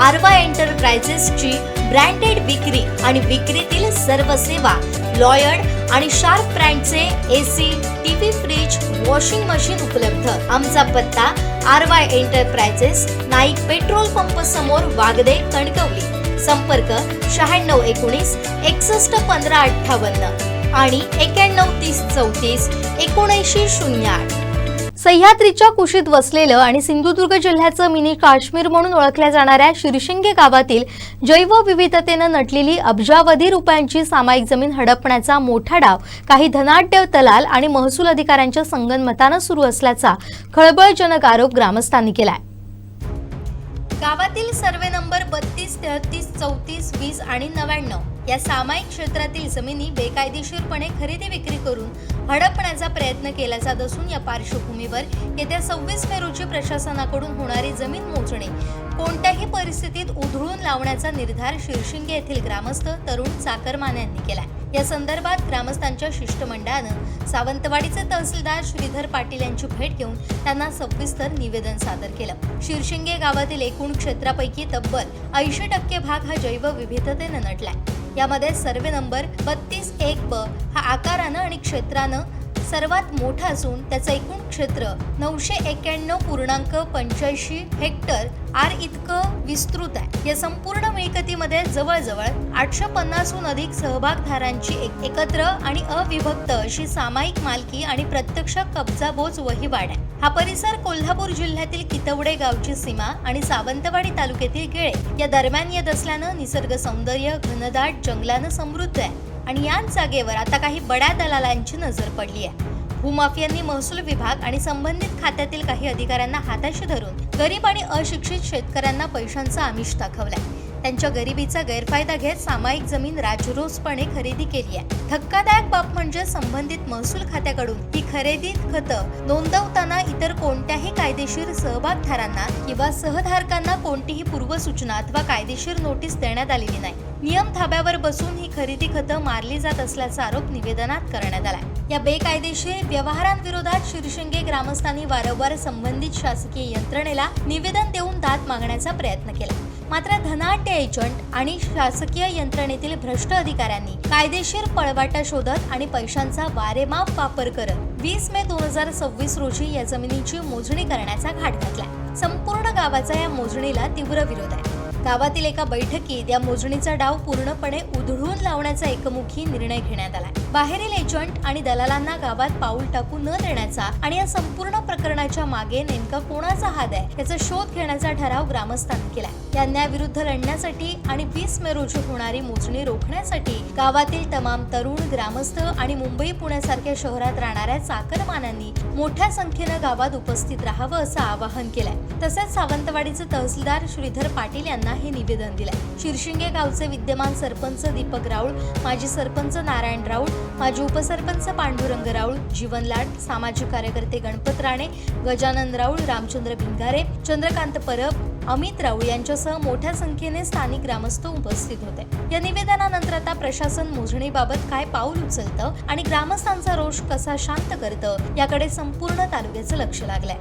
आरवा एंटरप्राइजेसची branded विक्री आणि विक्रीतील सर्व सेवा, लॉयड आणि शार्प ब्रँडचे AC, TV, fridge, washing machine उपलब्ध। आमचा पत्ता Aarva enterprises, Naik petrol pump समोर, वागदे, कणकवली। संपर्क 9619 61 15 58 आणि 91 30 34 79 08। सह्याद्रीच्या कुशीत वसलेलं आणि सिंधुदुर्ग जिल्ह्याचं मिनी काश्मीर म्हणून ओळखल्या जाणाऱ्या शिरशिंगे गावातील जैवविविधतेनं नटलेली अब्जावधी रुपयांची सामायिक जमीन हडपण्याचा मोठा डाव काही धनाढ्य दलाल आणि महसूल अधिकाऱ्यांच्या संगनमतानं सुरू असल्याचा खळबळजनक आरोप ग्रामस्थांनी केलाय। गावातील सर्वे नंबर 32, 33, 34, 20 आणि 99 या सामायिक क्षेत्रातील जमिनी बेकायदेशीरपणे खरेदी विक्री करून हडपण्याचा प्रयत्न केला जात असून या पार्श्वभूमीवर येत्या 26 मे रोजी प्रशासनाकडून होणारी जमीन मोजणी कोणत्याही परिस्थितीत उधळून लावण्याचा निर्धार शिरशिंगे येथील ग्रामस्थ तरुण चाकरमान यांनी केला। या संदर्भात ग्रामस्थांच्या शिष्टमंडळानं सावंतवाडीचे तहसीलदार श्रीधर पाटील यांची भेट घेऊन त्यांना सविस्तर निवेदन सादर केलं। शिरशिंगे गावातील एकूण क्षेत्रापैकी तब्बल 80% भाग हा जैवविविधतेने नटलाय। यामध्ये सर्वे नंबर 32-1 ब हा आकारानं आणि क्षेत्रानं सर्वात मोठा असून त्याचं एकूण क्षेत्र 991.85 हेक्टर आर इतकं विस्तृत आहे। या संपूर्ण मिळकतीमध्ये जवळजवळ 850हून अधिक सहभागधारांची एकत्र आणि अविभक्त अशी सामायिक मालकी आणि प्रत्यक्ष कब्जाबोज वहिवाट आहे। हा परिसर कोल्हापूर जिल्ह्यातील कितवडे गावची सीमा आणि सावंतवाडी तालुक्यातील गेळे या दरम्यान येत असल्यानं निसर्ग सौंदर्य घनदाट जंगलानं समृद्ध आहे आणि याच जागेवर आता काही बड्या दलालांची नजर पडली आहे। भूमाफियांनी महसूल विभाग आणि संबंधित खात्यातील काही अधिकाऱ्यांना हाताशी धरून गरीब आणि अशिक्षित शेतकऱ्यांना पैशांचा आमिष दाखवलाय। त्यांच्या गरिबीचा गैरफायदा घेत सामायिक जमीन राजरोसपणे खरेदी केली आहे। धक्कादायक बाब म्हणजे संबंधित महसूल खात्याकडून ही खरेदी खतं नोंदवताना इतर कोणत्याही कायदेशीर सहभागधारांना किंवा सहधारकांना कोणतीही पूर्वसूचना अथवा कायदेशीर नोटीस देण्यात आलेली नाही। नियम थाब्यावर बसून ही खरेदी खतं मारली जात असल्याचा आरोप निवेदनात करण्यात आलाय। या बेकायदेशीर व्यवहारांविरोधात शिरशिंगे ग्रामस्थांनी वारंवार संबंधित शासकीय यंत्रणेला निवेदन देऊन दाद मागण्याचा प्रयत्न केला, मात्र धनाढ्य एजंट आणि शासकीय यंत्रणेतील भ्रष्ट अधिकाऱ्यांनी कायदेशीर पळवाटा शोधत आणि पैशांचा वारेमाप वापर करत 20 मे 2026 रोजी या जमिनीची मोजणी करण्याचा घाट घातला। संपूर्ण गावाचा या मोजणीला तीव्र विरोध आहे। गावातील एका बैठकीत या मोजणीचा डाव पूर्णपणे उधळून लावण्याचा एकमुखी निर्णय घेण्यात आला। बाहेरील एजंट आणि दलालांना गावात पाऊल टाकू न देण्याचा आणि या संपूर्ण प्रकरणाच्या मागे नेमका कोणाचा हात आहे याचा शोध घेण्याचा ठराव ग्रामस्थांनी केला। या अन्यायाविरुद्ध लढण्यासाठी आणि 20 मे रोजी होणारी मोजणी रोखण्यासाठी गावातील तमाम तरुण ग्रामस्थ आणि मुंबई पुण्यासारख्या शहरात राहणाऱ्या चाकरमानांनी मोठ्या संख्येनं गावात उपस्थित राहावं असं आवाहन केलंय। तसेच सावंतवाडीचे तहसीलदार श्रीधर पाटील यांना हे निवेदन दिलंय। शिरशिंगे गावचे विद्यमान सरपंच दीपक राऊळ, माजी सरपंच नारायण राऊळ, माजी उपसरपंच पांडुरंग राऊळ, जीवनलाड, सामाजिक कार्यकर्ते गणपत राणे, गजानन राऊळ, रामचंद्र भिंगारे, चंद्रकांत परब, अमित राऊळ यांच्यासह मोठ्या संख्येने स्थानिक ग्रामस्थ उपस्थित होते। या निवेदनानंतर आता प्रशासन मोजणीबाबत काय पाऊल उचलतं आणि ग्रामस्थांचा रोष कसा शांत करतं याकडे संपूर्ण तालुक्याचं लक्ष लागलंय।